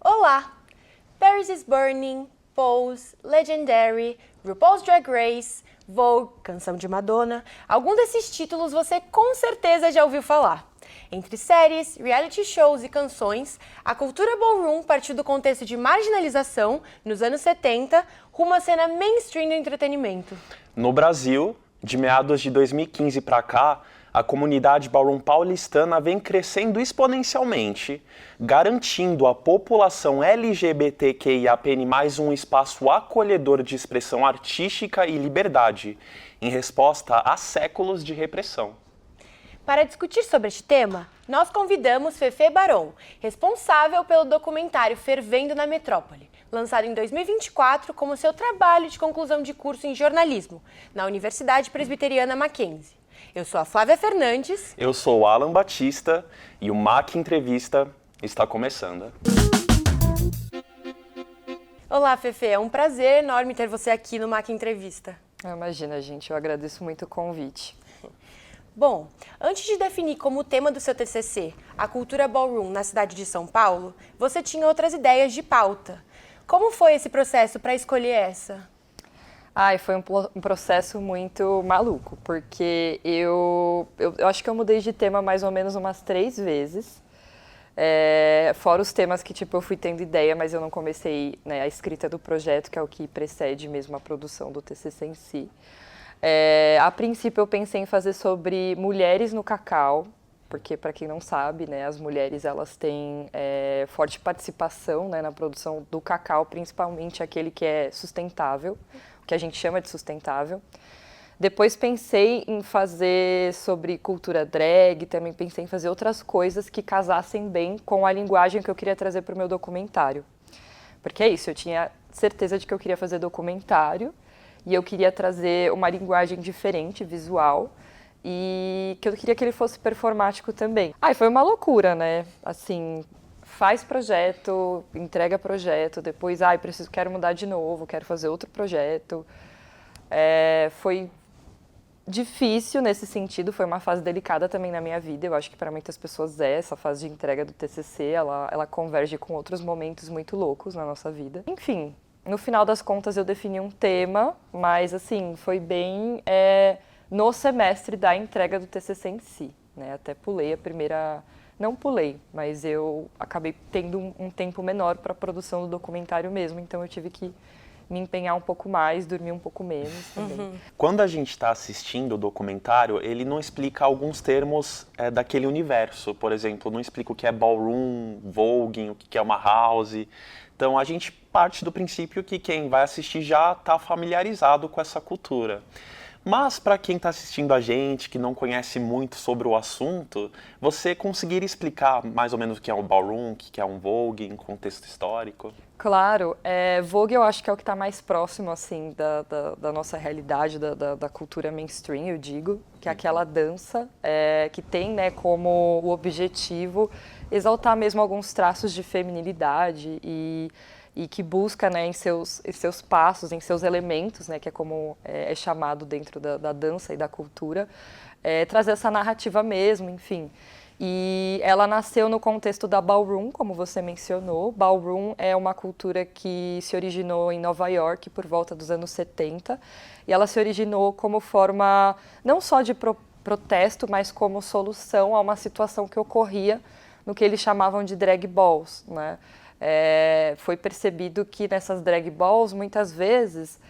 Olá! Paris is Burning, Pose, Legendary, RuPaul's Drag Race, Vogue, Canção de Madonna, algum desses títulos você com certeza já ouviu falar. Entre séries, reality shows e canções, a cultura ballroom partiu do contexto de marginalização, nos anos 70, rumo à cena mainstream do entretenimento. No Brasil, de meados de 2015 para cá, a comunidade ballroom paulistana vem crescendo exponencialmente, garantindo à população LGBTQIAPN+, um espaço acolhedor de expressão artística e liberdade, em resposta a séculos de repressão. Para discutir sobre este tema, nós convidamos Fefe Barão, responsável pelo documentário Fervendo na Metrópole, lançado em 2024 como seu trabalho de conclusão de curso em jornalismo, na Universidade Presbiteriana Mackenzie. Eu sou a Flávia Fernandes. Eu sou o Alan Batista e o MAC Entrevista está começando. Olá, Fefe, é um prazer enorme ter você aqui no MAC Entrevista. Imagina, gente, eu agradeço muito o convite. Bom, antes de definir como tema do seu TCC a cultura ballroom na cidade de São Paulo, você tinha outras ideias de pauta. Como foi esse processo para escolher essa? Foi um processo muito maluco, porque eu acho que eu mudei de tema mais ou menos umas 3 vezes. Fora os temas que eu fui tendo ideia, mas eu não comecei, né, a escrita do projeto, que é o que precede mesmo a produção do TCC em si. A princípio eu pensei em fazer sobre mulheres no cacau, porque para quem não sabe, né, as mulheres elas têm forte participação, né, na produção do cacau, principalmente aquele que é sustentável, o que a gente chama de sustentável. Depois pensei em fazer sobre cultura drag, também pensei em fazer outras coisas que casassem bem com a linguagem que eu queria trazer para o meu documentário. Porque é isso, eu tinha certeza de que eu queria fazer documentário e eu queria trazer uma linguagem diferente, visual, e que eu queria que ele fosse performático também. Foi uma loucura, né? Assim, faz projeto, entrega projeto, depois, quero mudar de novo, quero fazer outro projeto. Foi difícil nesse sentido, foi uma fase delicada também na minha vida, eu acho que para muitas pessoas essa fase de entrega do TCC, ela converge com outros momentos muito loucos na nossa vida. Enfim, no final das contas eu defini um tema, mas assim, foi bem no semestre da entrega do TCC em si, né? Até pulei a primeira... Não pulei, mas eu acabei tendo um tempo menor para a produção do documentário mesmo, então eu tive que me empenhar um pouco mais, dormir um pouco menos também. Uhum. Quando a gente está assistindo o documentário, ele não explica alguns termos daquele universo. Por exemplo, não explica o que é ballroom, voguing, o que é uma house. Então a gente parte do princípio que quem vai assistir já está familiarizado com essa cultura. Mas para quem está assistindo a gente, que não conhece muito sobre o assunto, você conseguiria explicar mais ou menos o que é um ballroom, o que é um vogue em contexto histórico? Claro, Vogue eu acho que é o que está mais próximo assim, da nossa realidade, da cultura mainstream, eu digo, que é aquela dança que tem, né, como o objetivo exaltar mesmo alguns traços de feminilidade e que busca, né, em seus passos, em seus elementos, né, que é como é chamado dentro da dança e da cultura, trazer essa narrativa mesmo, enfim. E ela nasceu no contexto da ballroom, como você mencionou. Ballroom é uma cultura que se originou em Nova York por volta dos anos 70, e ela se originou como forma não só de protesto, mas como solução a uma situação que ocorria no que eles chamavam de drag balls, né? Foi percebido que nessas drag balls, muitas vezes,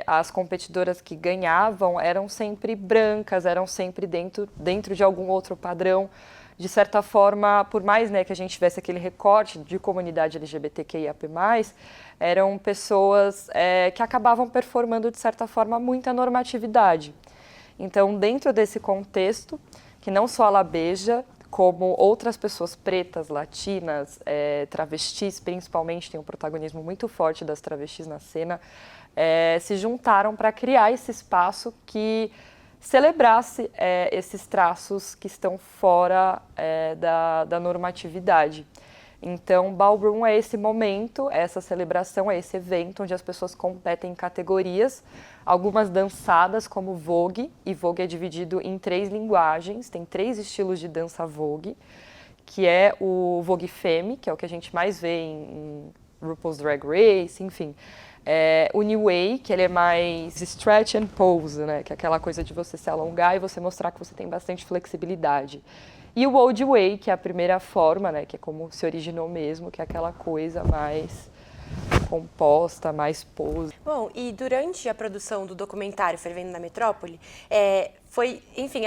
as competidoras que ganhavam eram sempre brancas, eram sempre dentro de algum outro padrão. De certa forma, por mais, né, que a gente tivesse aquele recorte de comunidade LGBTQIAP+, eram pessoas que acabavam performando, de certa forma, muita normatividade. Então, dentro desse contexto, que não só ela beija, como outras pessoas pretas, latinas, travestis, principalmente, tem um protagonismo muito forte das travestis na cena, se juntaram para criar esse espaço que celebrasse esses traços que estão fora da normatividade. Então, Ballroom é esse momento, é essa celebração, é esse evento onde as pessoas competem em categorias, algumas dançadas como Vogue, e Vogue é dividido em 3 linguagens, tem 3 estilos de dança Vogue, que é o Vogue Femme, que é o que a gente mais vê em RuPaul's Drag Race, enfim. O New Way, que ele é mais stretch and pose, né? Que é aquela coisa de você se alongar e você mostrar que você tem bastante flexibilidade. E o Old Way, que é a primeira forma, né? Que é como se originou mesmo, que é aquela coisa mais composta, mais pose. Bom, e durante a produção do documentário Fervendo na Metrópole,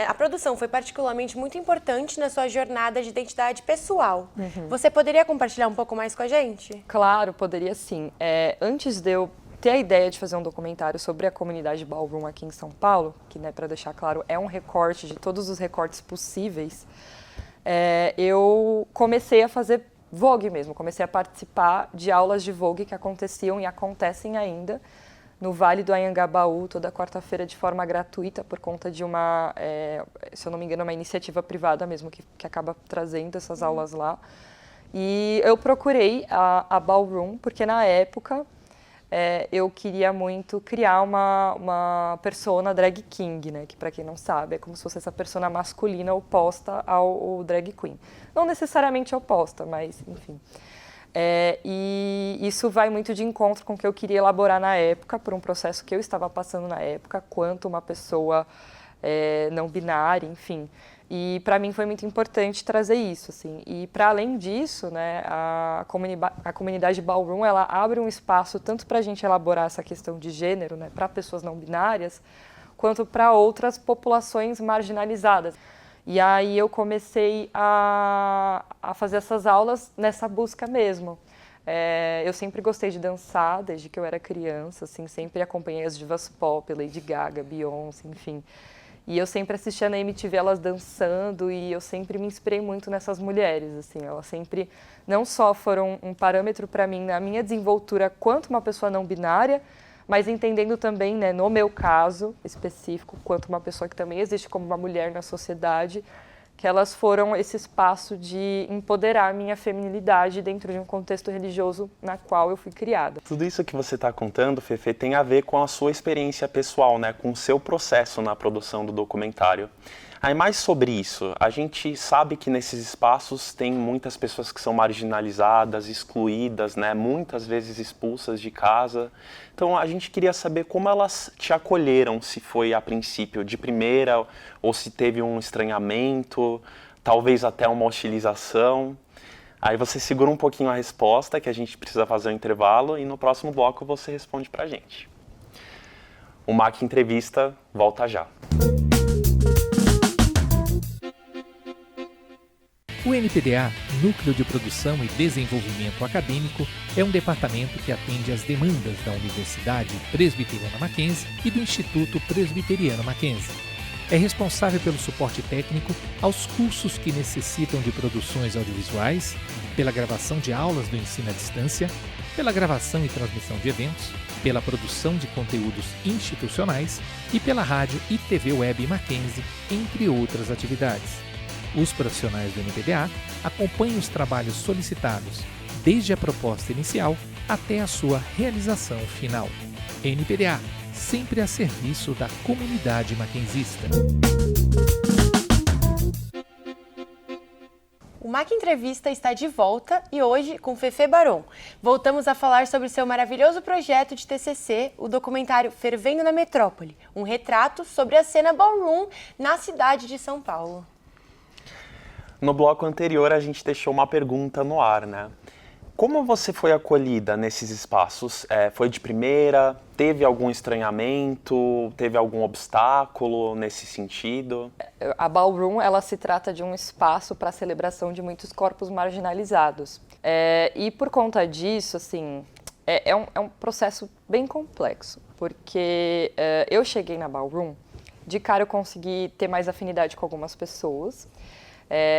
a produção foi particularmente muito importante na sua jornada de identidade pessoal. Você poderia compartilhar um pouco mais com a gente? Claro, poderia sim. Antes de eu ter a ideia de fazer um documentário sobre a comunidade Ballroom aqui em São Paulo, que, né, para deixar claro, é um recorte de todos os recortes possíveis, eu comecei a fazer Vogue mesmo, comecei a participar de aulas de Vogue que aconteciam e acontecem ainda no Vale do Anhangabaú, toda quarta-feira de forma gratuita, por conta de uma, se eu não me engano, uma iniciativa privada mesmo, que acaba trazendo essas aulas lá. E eu procurei a Ballroom, porque na época eu queria muito criar uma persona drag king, né? Que, para quem não sabe, é como se fosse essa persona masculina oposta ao drag queen. Não necessariamente oposta, mas enfim. E isso vai muito de encontro com o que eu queria elaborar na época, por um processo que eu estava passando na época, quanto uma pessoa não binária, enfim. E para mim foi muito importante trazer isso, assim. E para além disso, né, a comunidade Ballroom, ela abre um espaço tanto para a gente elaborar essa questão de gênero, né, para pessoas não binárias, quanto para outras populações marginalizadas. E aí eu comecei a fazer essas aulas nessa busca mesmo. Eu sempre gostei de dançar, desde que eu era criança, assim, sempre acompanhei as divas pop, Lady Gaga, Beyoncé, enfim. E eu sempre assistia na MTV elas dançando e eu sempre me inspirei muito nessas mulheres, assim. Elas sempre não só foram um parâmetro para mim na minha desenvoltura quanto uma pessoa não binária, mas entendendo também, né, no meu caso específico, quanto uma pessoa que também existe como uma mulher na sociedade, que elas foram esse espaço de empoderar a minha feminilidade dentro de um contexto religioso na qual eu fui criada. Tudo isso que você está contando, Fefe, tem a ver com a sua experiência pessoal, né? Com o seu processo na produção do documentário. Aí, mais sobre isso, a gente sabe que nesses espaços tem muitas pessoas que são marginalizadas, excluídas, né? Muitas vezes expulsas de casa. Então, a gente queria saber como elas te acolheram, se foi a princípio de primeira, ou se teve um estranhamento, talvez até uma hostilização. Aí você segura um pouquinho a resposta, que a gente precisa fazer um intervalo, e no próximo bloco você responde pra gente. O MAC Entrevista volta já. O NPDA, Núcleo de Produção e Desenvolvimento Acadêmico, é um departamento que atende às demandas da Universidade Presbiteriana Mackenzie e do Instituto Presbiteriano Mackenzie. É responsável pelo suporte técnico aos cursos que necessitam de produções audiovisuais, pela gravação de aulas do ensino à distância, pela gravação e transmissão de eventos, pela produção de conteúdos institucionais e pela rádio e TV web Mackenzie, entre outras atividades. Os profissionais do NPDA acompanham os trabalhos solicitados, desde a proposta inicial até a sua realização final. NPDA, sempre a serviço da comunidade mackenzista. O MAC Entrevista está de volta e hoje com Fefe Barón. Voltamos a falar sobre seu maravilhoso projeto de TCC, o documentário Fervendo na Metrópole, um retrato sobre a cena ballroom na cidade de São Paulo. No bloco anterior, a gente deixou uma pergunta no ar, né? Como você foi acolhida nesses espaços? Foi de primeira? Teve algum estranhamento? Teve algum obstáculo nesse sentido? A Ballroom, ela se trata de um espaço para a celebração de muitos corpos marginalizados. E por conta disso, assim, é um processo bem complexo, porque eu cheguei na Ballroom, de cara eu consegui ter mais afinidade com algumas pessoas.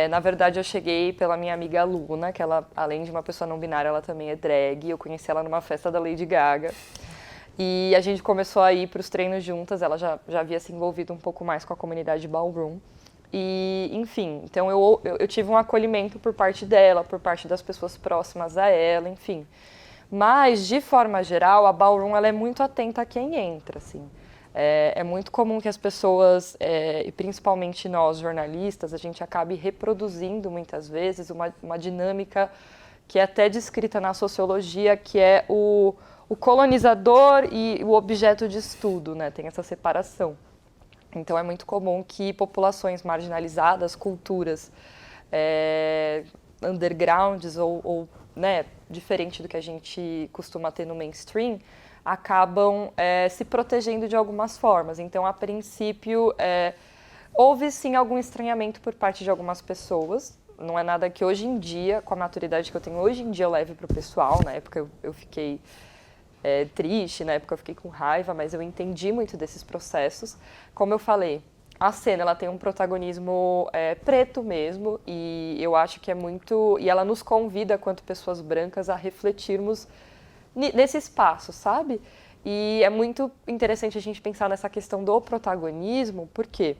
Na verdade, eu cheguei pela minha amiga Luna, que ela, além de uma pessoa não binária, ela também é drag. Eu conheci ela numa festa da Lady Gaga. E a gente começou a ir para os treinos juntas. Ela já havia se envolvido um pouco mais com a comunidade Ballroom. E, enfim, então eu tive um acolhimento por parte dela, por parte das pessoas próximas a ela, enfim. Mas, de forma geral, a Ballroom ela é muito atenta a quem entra, assim. É muito comum que as pessoas, e principalmente nós, jornalistas, a gente acabe reproduzindo, muitas vezes, uma dinâmica que é até descrita na sociologia, que é o colonizador e o objeto de estudo, né? Tem essa separação. Então, é muito comum que populações marginalizadas, culturas undergrounds ou né, diferente do que a gente costuma ter no mainstream, acabam se protegendo de algumas formas. Então, a princípio, houve sim algum estranhamento por parte de algumas pessoas. Não é nada que hoje em dia, com a maturidade que eu tenho hoje em dia, eu leve para o pessoal. Na época eu fiquei triste, na época eu fiquei com raiva, mas eu entendi muito desses processos. Como eu falei, a cena ela tem um protagonismo preto mesmo, e eu acho que é muito... E ela nos convida, quanto pessoas brancas, a refletirmos nesse espaço, sabe? E é muito interessante a gente pensar nessa questão do protagonismo. Por quê?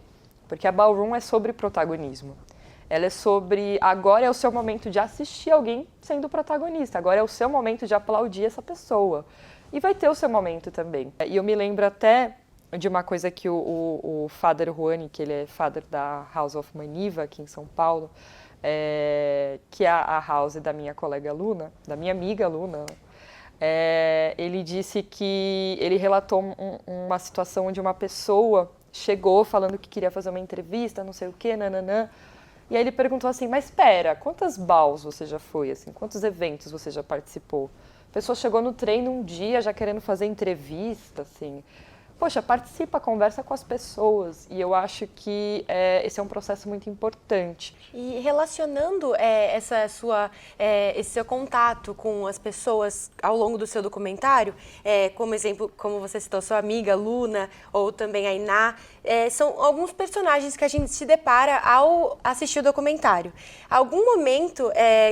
Porque a Ballroom é sobre protagonismo. Ela é sobre... Agora é o seu momento de assistir alguém sendo protagonista. Agora é o seu momento de aplaudir essa pessoa. E vai ter o seu momento também. E eu me lembro até de uma coisa que o Father Juani, que ele é father da House of Maniva, aqui em São Paulo, que é a house da minha colega Luna, da minha amiga Luna, ele disse que ele relatou uma situação onde uma pessoa chegou falando que queria fazer uma entrevista, não sei o quê, nananã. E aí ele perguntou assim, mas espera, quantas balls você já foi, assim, quantos eventos você já participou? A pessoa chegou no treino um dia já querendo fazer entrevista, assim. Poxa, participa, conversa com as pessoas. E eu acho que esse é um processo muito importante. E relacionando esse seu contato com as pessoas ao longo do seu documentário, como exemplo, como você citou, sua amiga Luna, ou também a Iná, são alguns personagens que a gente se depara ao assistir o documentário. Algum momento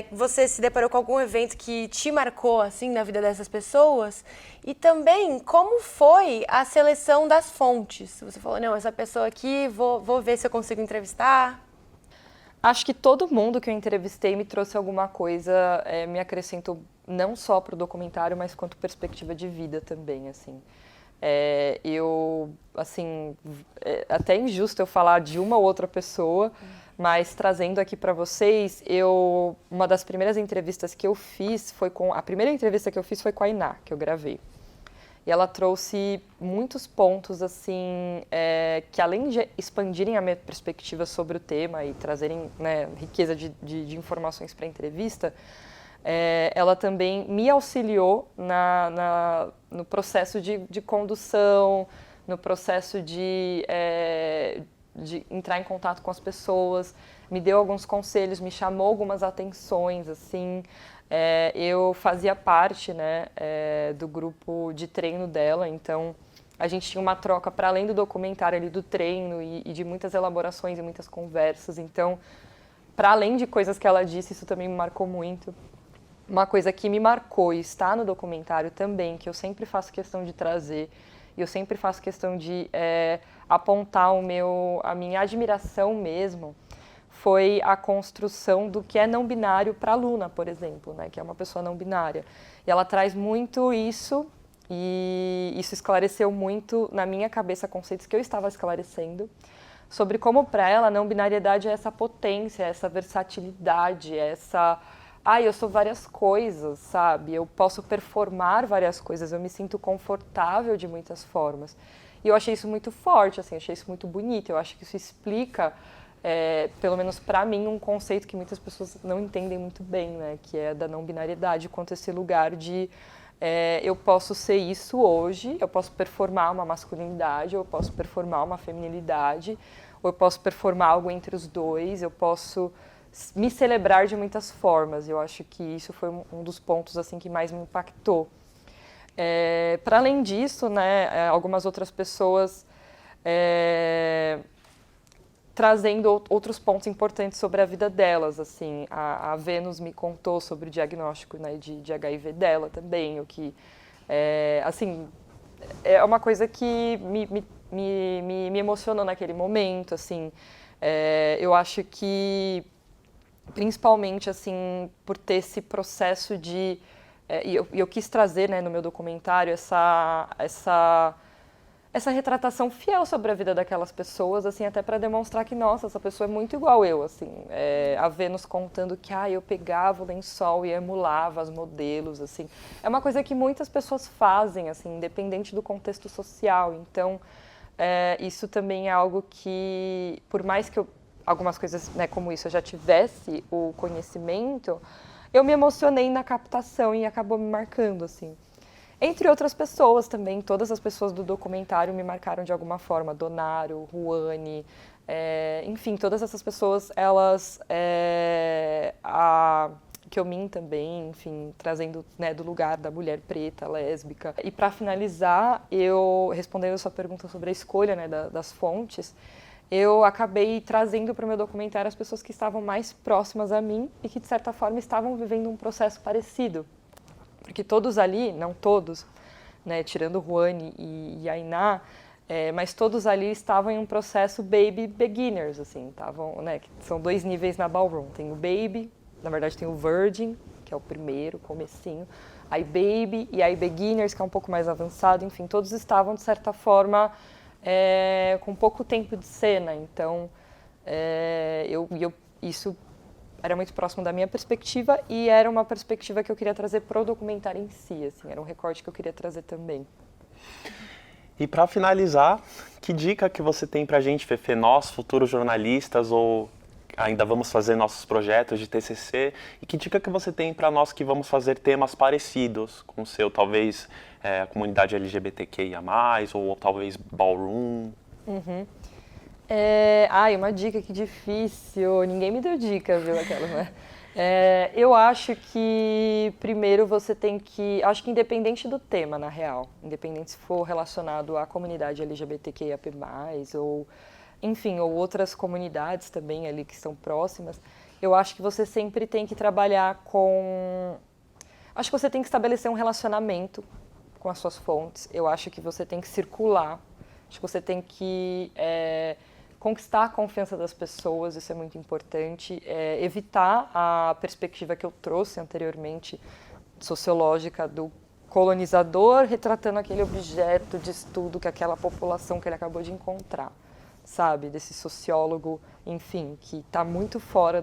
você se deparou com algum evento que te marcou assim na vida dessas pessoas? E também, como foi a seleção das fontes? Você falou, não, essa pessoa aqui, vou ver se eu consigo entrevistar. Acho que todo mundo que eu entrevistei me trouxe alguma coisa, me acrescentou não só para o documentário, mas quanto perspectiva de vida também, assim. Até injusto eu falar de uma ou outra pessoa, mas trazendo aqui para vocês, uma das primeiras entrevistas que eu fiz a primeira entrevista que eu fiz foi com a Iná, que eu gravei. E ela trouxe muitos pontos, assim, que além de expandirem a minha perspectiva sobre o tema e trazerem, né, riqueza de informações para a entrevista, ela também me auxiliou no processo de condução, no processo de entrar em contato com as pessoas, me deu alguns conselhos, me chamou algumas atenções, assim. Eu fazia parte, né, do grupo de treino dela, então a gente tinha uma troca para além do documentário ali, do treino e de muitas elaborações e muitas conversas. Então, para além de coisas que ela disse, isso também me marcou muito. Uma coisa que me marcou e está no documentário também, que eu sempre faço questão de trazer, e eu sempre faço questão de apontar a minha admiração mesmo, foi a construção do que é não binário para a Luna, por exemplo, né, que é uma pessoa não binária. E ela traz muito isso, e isso esclareceu muito na minha cabeça conceitos que eu estava esclarecendo, sobre como para ela a não binariedade é essa potência, essa versatilidade, eu sou várias coisas, sabe? Eu posso performar várias coisas, eu me sinto confortável de muitas formas. E eu achei isso muito forte, assim, achei isso muito bonito, eu acho que isso explica... pelo menos para mim, um conceito que muitas pessoas não entendem muito bem, né, que é da não binariedade, quanto esse lugar de eu posso ser isso hoje, eu posso performar uma masculinidade, eu posso performar uma feminilidade, ou eu posso performar algo entre os dois, eu posso me celebrar de muitas formas. Eu acho que isso foi um dos pontos assim que mais me impactou. Para além disso, né, algumas outras pessoas trazendo outros pontos importantes sobre a vida delas, assim, a Vênus me contou sobre o diagnóstico, né, de HIV dela também, o que, assim, é uma coisa que me emocionou naquele momento, assim, Eu acho que, principalmente, assim, por ter esse processo de... E eu quis trazer, né, no meu documentário essa retratação fiel sobre a vida daquelas pessoas, assim, até para demonstrar que, nossa, essa pessoa é muito igual eu, assim. A Vênus contando que, eu pegava o lençol e emulava as modelos, assim. É uma coisa que muitas pessoas fazem, assim, independente do contexto social. Então, isso também é algo que, por mais que algumas coisas, né, como isso, eu já tivesse o conhecimento, eu me emocionei na captação e acabou me marcando, assim. Entre outras pessoas também, todas as pessoas do documentário me marcaram de alguma forma. Donaro, Ruane, enfim, todas essas pessoas, elas... a Kyomin também, enfim, trazendo, né, do lugar da mulher preta, lésbica. E para finalizar, eu, respondendo a sua pergunta sobre a escolha, né, das fontes, eu acabei trazendo para o meu documentário as pessoas que estavam mais próximas a mim e que, de certa forma, estavam vivendo um processo parecido. Porque todos ali, não todos, né, tirando Ruane e Ainá, mas todos ali estavam em um processo baby beginners, assim, estavam, né, que são 2 níveis na Ballroom. Tem o baby, na verdade tem o virgin, que é o primeiro, comecinho, aí baby e aí beginners, que é um pouco mais avançado, enfim, todos estavam, de certa forma, com pouco tempo de cena, então isso era muito próximo da minha perspectiva e era uma perspectiva que eu queria trazer para o documentário em si, assim, era um recorte que eu queria trazer também. E para finalizar, que dica que você tem para a gente, Fefe, nós, futuros jornalistas, ou ainda vamos fazer nossos projetos de TCC, e que dica que você tem para nós que vamos fazer temas parecidos com o seu, talvez a comunidade LGBTQIA+, ou talvez Ballroom? Uhum. Uma dica, que difícil, ninguém me deu dica, viu, aquela, né? Eu acho que, primeiro, você tem que... Acho que independente do tema, na real, independente se for relacionado à comunidade LGBTQIAP+, ou, enfim, ou outras comunidades também ali que são próximas, eu acho que você sempre tem que trabalhar com... Acho que você tem que estabelecer um relacionamento com as suas fontes, eu acho que você tem que circular, acho que você tem que... conquistar a confiança das pessoas, isso é muito importante, evitar a perspectiva que eu trouxe anteriormente, sociológica, do colonizador retratando aquele objeto de estudo que aquela população que ele acabou de encontrar, sabe? Desse sociólogo, enfim, que está muito fora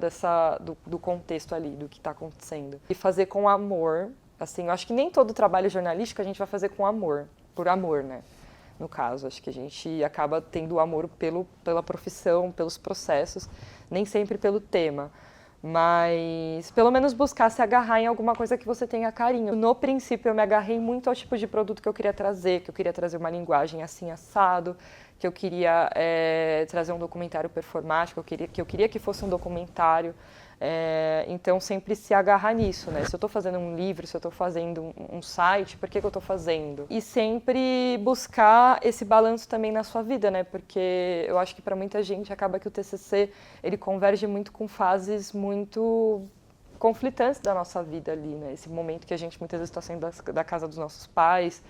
do contexto ali, do que está acontecendo. E fazer com amor, assim, eu acho que nem todo trabalho jornalístico a gente vai fazer com amor, por amor, né? No caso, acho que a gente acaba tendo amor pela profissão, pelos processos, nem sempre pelo tema, mas pelo menos buscar se agarrar em alguma coisa que você tenha carinho. No princípio, eu me agarrei muito ao tipo de produto que eu queria trazer uma linguagem assim assado, que eu queria trazer um documentário performático, que eu queria que fosse um documentário. Então, sempre se agarrar nisso, né? Se eu estou fazendo um livro, se eu estou fazendo um site, por que eu estou fazendo? E sempre buscar esse balanço também na sua vida, né? Porque eu acho que para muita gente acaba que o TCC, ele converge muito com fases muito conflitantes da nossa vida ali, né? Esse momento que a gente muitas vezes está saindo da casa dos nossos pais,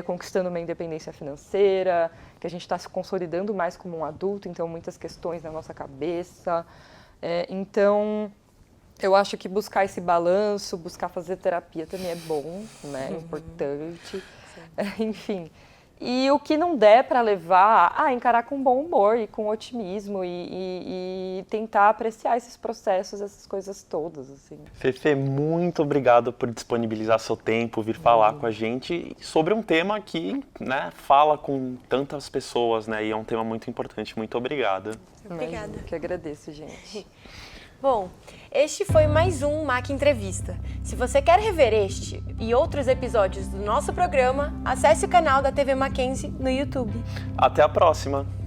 conquistando uma independência financeira, que a gente está se consolidando mais como um adulto, então muitas questões na nossa cabeça. Então, eu acho que buscar esse balanço, buscar fazer terapia também é bom, né? É importante. Enfim. E o que não der para levar, encarar com bom humor e com otimismo e tentar apreciar esses processos, essas coisas todas, assim. Fefe, muito obrigado por disponibilizar seu tempo, vir falar com a gente sobre um tema que, né, fala com tantas pessoas, né, e é um tema muito importante. Muito obrigado. Obrigada. Eu que agradeço, gente. Bom, este foi mais um MAC Entrevista. Se você quer rever este e outros episódios do nosso programa, acesse o canal da TV Mackenzie no YouTube. Até a próxima!